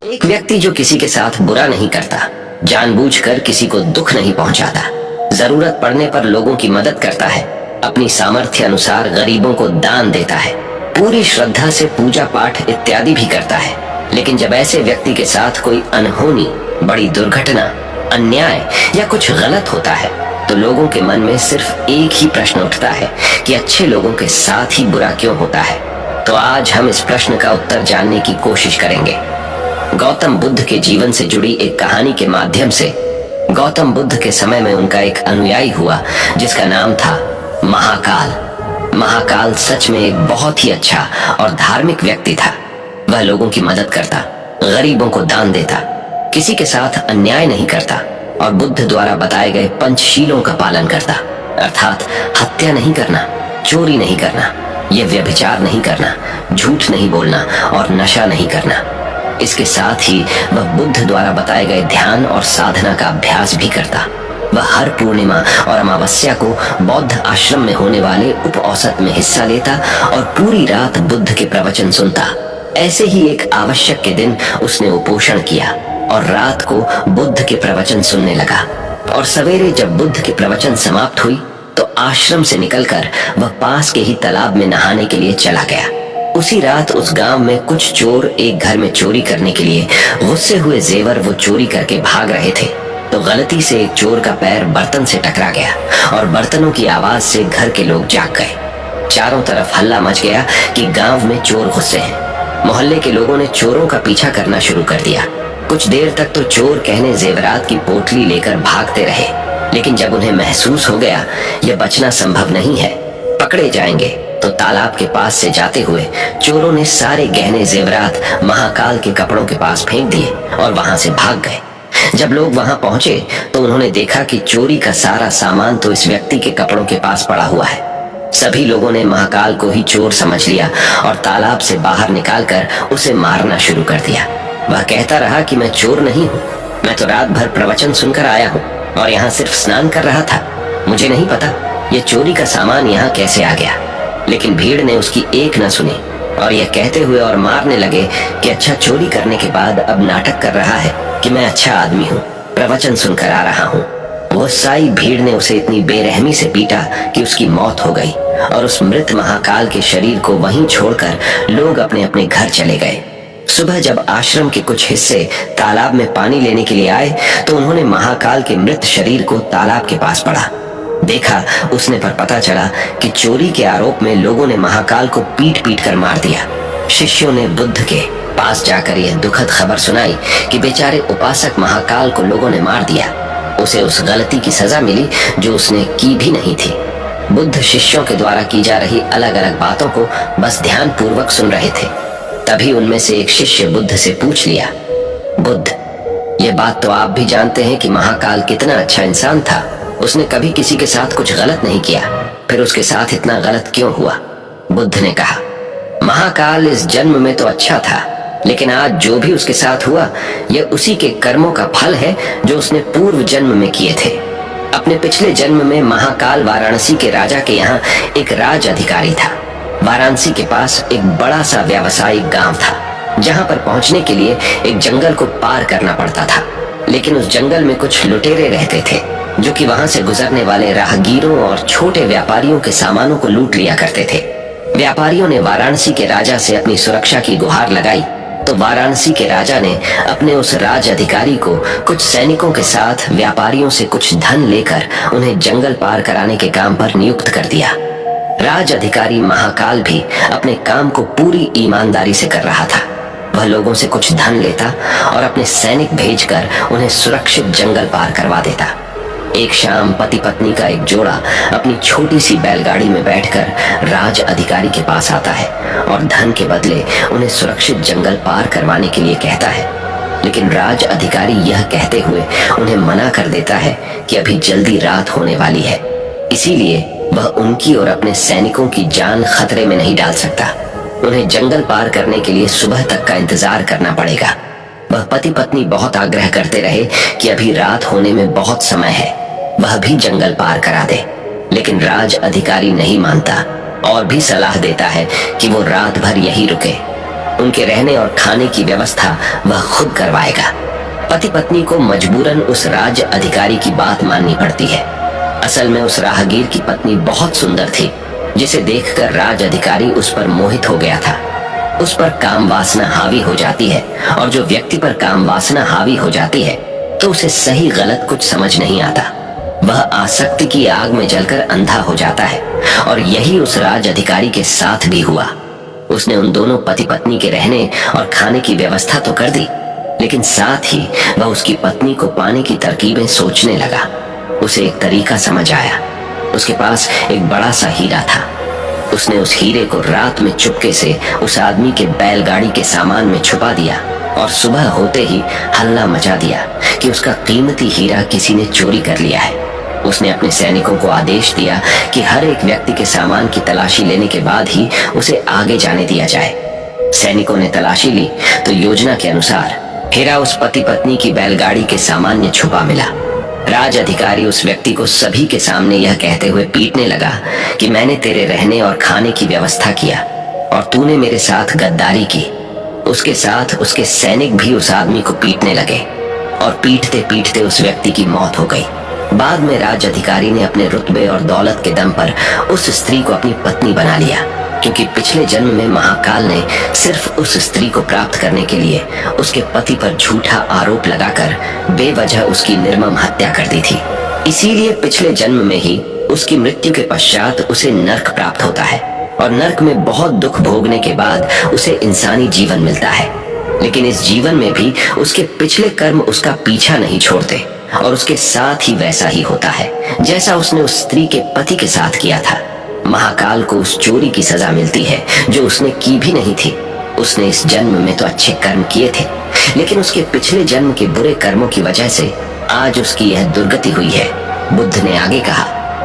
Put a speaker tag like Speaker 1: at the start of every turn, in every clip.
Speaker 1: एक व्यक्ति जो किसी के साथ बुरा नहीं करता, जानबूझकर किसी को दुख नहीं पहुंचाता, जरूरत पड़ने पर लोगों की मदद करता है, अपनी सामर्थ्य अनुसार गरीबों को दान देता है, पूरी श्रद्धा से पूजा पाठ इत्यादि भी करता है। लेकिन जब ऐसे व्यक्ति के साथ कोई अनहोनी, बड़ी दुर्घटना, अन्याय या कुछ गलत होता है तो लोगों के मन में सिर्फ एक ही प्रश्न उठता है कि अच्छे लोगों के साथ ही बुरा क्यों होता है। तो आज हम इस प्रश्न का उत्तर जानने की कोशिश करेंगे। गौतम बुद्ध के जीवन से जुड़ी एक कहानी के माध्यम से। गौतम बुद्ध के समय में उनका एक अनुयायी हुआ जिसका नाम था महाकाल। महाकाल सच में एक बहुत ही अच्छा और धार्मिक व्यक्ति था। वह लोगों की मदद करता, गरीबों को दान देता, किसी के साथ अन्याय नहीं करता और बुद्ध द्वारा बताए गए पंचशीलों का पालन करता, अर्थात हत्या नहीं करना, चोरी नहीं करना, ये व्यभिचार नहीं करना, झूठ नहीं बोलना और नशा नहीं करना। इसके साथ ही वह बुद्ध द्वारा बताए गए ध्यान और साधना का अभ्यास भी करता। वह हर पूर्णिमा और अमावस्या को बौद्ध आश्रम में होने वाले उप औसत में हिस्सा लेता और पूरी रात बुद्ध के प्रवचन सुनता। ऐसे ही एक आवश्यक के दिन उसने उपोषण किया और रात को बुद्ध के प्रवचन सुनने लगा। और सवेरे जब बुद्ध के प्रवचन समाप्त हुई तो आश्रम से निकलकर वह पास के ही तालाब में नहाने के लिए चला गया। उसी रात उस गांव में कुछ चोर एक घर में चोरी करने के लिए गुस्से हुए जेवर वो चोरी करके भाग रहे थे तो गलती से एक चोर का पैर बर्तन से टकरा गया और बर्तनों की आवाज से घर के लोग जाग गए। चारों तरफ हल्ला मच गया कि गांव में चोर घुसे हैं। मोहल्ले के लोगों ने चोरों का पीछा करना शुरू कर दिया। कुछ देर तक तो चोर कहने जेवरात की पोटली लेकर भागते रहे, लेकिन जब उन्हें महसूस हो गया यह बचना संभव नहीं है, पकड़े जाएंगे, तो तालाब के पास से जाते हुए चोरों ने सारे गहने जेवरात महाकाल के कपड़ों के पास फेंक दिए और वहां से भाग गए। जब लोग वहां पहुंचे तो उन्होंने देखा कि चोरी का सारा सामान तो इस व्यक्ति के कपड़ों के पास पड़ा हुआ है। सभी लोगों ने महाकाल को ही चोर समझ लिया और तालाब से बाहर निकालकर उसे मारना शुरू कर दिया। वह कहता रहा कि मैं चोर नहीं हूँ, मैं तो रात भर प्रवचन सुनकर आया हूँ और यहाँ सिर्फ स्नान कर रहा था। मुझे नहीं पता ये चोरी का सामान यहाँ कैसे आ गया। लेकिन भीड़ ने उसकी एक न सुनी और यह कहते हुए और मारने लगे कि अच्छा, चोरी करने के बाद अब नाटक कर रहा है कि मैं अच्छा आदमी हूँ, प्रवचन सुनकर आ रहा हूँ। वो सारी भीड़ ने उसे इतनी बेरहमी से पीटा कि उसकी मौत हो गई और उस मृत महाकाल के शरीर को वहीं छोड़कर लोग अपने अपने घर चले गए। सुबह जब आश्रम के कुछ हिस्से तालाब में पानी लेने के लिए आए तो उन्होंने महाकाल के मृत शरीर को तालाब के पास पड़ा। देखा उसने पर पता चला कि चोरी के आरोप में लोगों ने महाकाल को पीट पीट कर मार दिया। शिष्यों ने बुद्ध के पास जाकर यह दुखद खबर सुनाई कि बेचारे उपासक महाकाल को लोगों ने मार दिया। उसे उस गलती की सजा मिली जो उसने की भी नहीं थी। बुद्ध शिष्यों के द्वारा की जा रही अलग अलग बातों को बस ध्यान पूर्वक सुन रहे थे। तभी उनमें से एक शिष्य बुद्ध से पूछ लिया, बुद्ध, ये बात तो आप भी जानते हैं कि महाकाल कितना अच्छा इंसान था। उसने कभी किसी के साथ कुछ गलत नहीं किया, फिर उसके साथ इतना गलत क्यों हुआ? बुद्ध ने कहा, महाकाल इस जन्म में तो अच्छा था, लेकिन आज जो भी उसके साथ हुआ यह उसी के कर्मों का फल है जो उसने पूर्व जन्म में किए थे। अपने पिछले जन्म में महाकाल वाराणसी के राजा के यहाँ एक राज अधिकारी था। वाराणसी के पास एक बड़ा सा व्यावसायिक गांव था जहाँ पर पहुंचने के लिए एक जंगल को पार करना पड़ता था। लेकिन उस जंगल में कुछ लुटेरे रहते थे जो कि वहां से गुजरने वाले राहगीरों और छोटे व्यापारियों के सामानों को लूट लिया करते थे। व्यापारियों ने वाराणसी के राजा से अपनी सुरक्षा की गुहार लगाई तो वाराणसी के राजा ने अपने उस राज अधिकारी को कुछ सैनिकों के साथ व्यापारियों से कुछ धन लेकर उन्हें जंगल पार कराने के काम पर नियुक्त कर दिया। राज अधिकारी महाकाल भी अपने काम को पूरी ईमानदारी से कर रहा था। वह लोगों से कुछ धन लेता और अपने सैनिक भेजकर उन्हें सुरक्षित जंगल पार करवा देता। एक शाम पति पत्नी का एक जोड़ा अपनी छोटी सी बैलगाड़ी में बैठकर राज अधिकारी के पास आता है और धन के बदले उन्हें सुरक्षित जंगल पार करवाने के लिए कहता है। लेकिन राज अधिकारी यह कहते हुए उन्हें मना कर देता है कि अभी जल्दी रात होने वाली है, इसीलिए वह उनकी और अपने सैनिकों की जान खतरे में नहीं डाल सकता। उन्हें जंगल पार करने के लिए सुबह तक का इंतजार करना पड़ेगा। वह पति पत्नी बहुत आग्रह करते रहे कि अभी रात होने में बहुत समय है, वह भी जंगल पार करा दे, लेकिन राज अधिकारी नहीं मानता और भी सलाह देता है कि वो रात भर यही रुके। उनके रहने और खाने की व्यवस्था वह खुद करवाएगा। पति पत्नी को मजबूरन उस राज्य अधिकारी की बात माननी पड़ती है। असल में उस राहगीर की पत्नी बहुत सुंदर थी, जिसे देखकर राज अधिकारी उस पर मोहित हो गया था। उस पर काम वासना हावी हो जाती है, और जो व्यक्ति पर काम वासना हावी हो जाती है तो उसे सही गलत कुछ समझ नहीं आता। वह आसक्ति की आग में जलकर अंधा हो जाता है, और यही उस राज अधिकारी के साथ भी हुआ। उसने उन दोनों पति पत्नी के रहने और खाने की व्यवस्था तो कर दी, लेकिन साथ ही वह उसकी पत्नी को पाने की तरकीबें सोचने लगा। उसे एक तरीका समझ आया। उसके पास एक बड़ा सा हीरा था। उसने उस हीरे को रात में चुपके से उस आदमी के बैलगाड़ी के सामान में छुपा दिया, और सुबह होते ही हल्ला मचा दिया कि उसका कीमती हीरा किसी ने चोरी कर लिया है। उसने अपने सैनिकों को आदेश दिया कि हर एक व्यक्ति के सामान की तलाशी लेने के बाद ही उसे आगे जाने दिया जाए। सैनिकों ने तलाशी ली तो योजना के अनुसार हीरा उस पति पत्नी की बैलगाड़ी के सामान में छुपा मिला। राज अधिकारी उस व्यक्ति को सभी के सामने यह कहते हुए पीटने लगा कि मैंने तेरे रहने और खाने की व्यवस्था किया और तूने मेरे साथ गद्दारी की। उसके साथ उसके सैनिक भी उस आदमी को पीटने लगे, और पीटते पीटते उस व्यक्ति की मौत हो गई। बाद में राज अधिकारी ने अपने रुतबे और दौलत के दम पर उस स्त्री को अपनी पत्नी बना लिया, क्योंकि पिछले जन्म में महाकाल ने सिर्फ उस स्त्री को प्राप्त करने के लिए उसके पति पर झूठा आरोप लगाकर बेवजह उसकी निर्मम हत्या कर दी थी। इसीलिए पिछले जन्म में ही उसकी मृत्यु के पश्चात उसे नर्क प्राप्त होता है, और नर्क में बहुत दुख भोगने के बाद उसे इंसानी जीवन मिलता है। लेकिन इस जीवन में भी उसके पिछले कर्म उसका पीछा नहीं छोड़ते, और उसके साथ ही वैसा ही होता है जैसा उसने उस स्त्री के पति के साथ किया था। महाकाल को उस चोरी की सजा मिलती है जो उसने की भी नहीं थी। उसने इस जन्म में तो अच्छे कर्म किए थे, लेकिन उसके पिछले जन्म के बुरे कर्मों की वजह से आज उसकी यह दुर्गति हुई है। बुद्ध ने आगे कहा,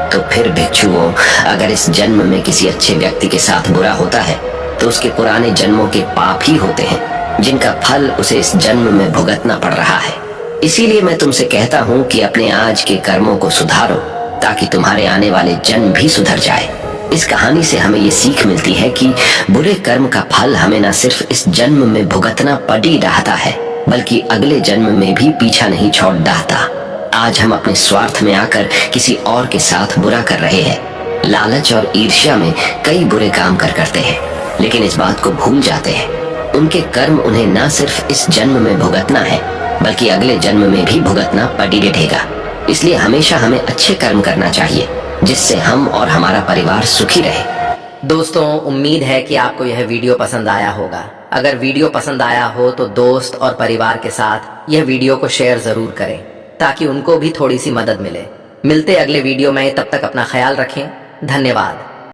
Speaker 1: तो फिर भिक्षुओं, अगर इस जन्म में किसी अच्छे व्यक्ति के साथ बुरा होता है तो उसके पुराने जन्मों के पाप ही होते हैं, जिनका फल उसे इस जन्म में भुगतना पड़ रहा है। इसीलिए मैं तुमसे कहता हूँ कि अपने आज के कर्मों को सुधारो, ताकि तुम्हारे आने वाले जन्म भी सुधर जाए। इस कहानी से हमें ये सीख मिलती है कि बुरे कर्म का फल हमें न सिर्फ इस जन्म में भुगतना पड़ ही रहता है, बल्कि अगले जन्म में भी पीछा नहीं छोड़ रहता। आज हम अपने स्वार्थ में आकर किसी और के साथ बुरा कर रहे हैं। लालच और ईर्ष्या में कई बुरे काम करते हैं, लेकिन इस बात को भूल जाते हैं उनके कर्म उन्हें न सिर्फ इस जन्म में भुगतना है, बल्कि अगले जन्म में भी भुगतना पड़ ही रहेगा। इसलिए हमेशा हमें अच्छे कर्म करना चाहिए, जिससे हम और हमारा परिवार सुखी रहे।
Speaker 2: दोस्तों, उम्मीद है कि आपको यह वीडियो पसंद आया होगा। अगर वीडियो पसंद आया हो तो दोस्त और परिवार के साथ यह वीडियो को शेयर जरूर करें, ताकि उनको भी थोड़ी सी मदद मिले। मिलते अगले वीडियो में, तब तक अपना ख्याल रखें। धन्यवाद।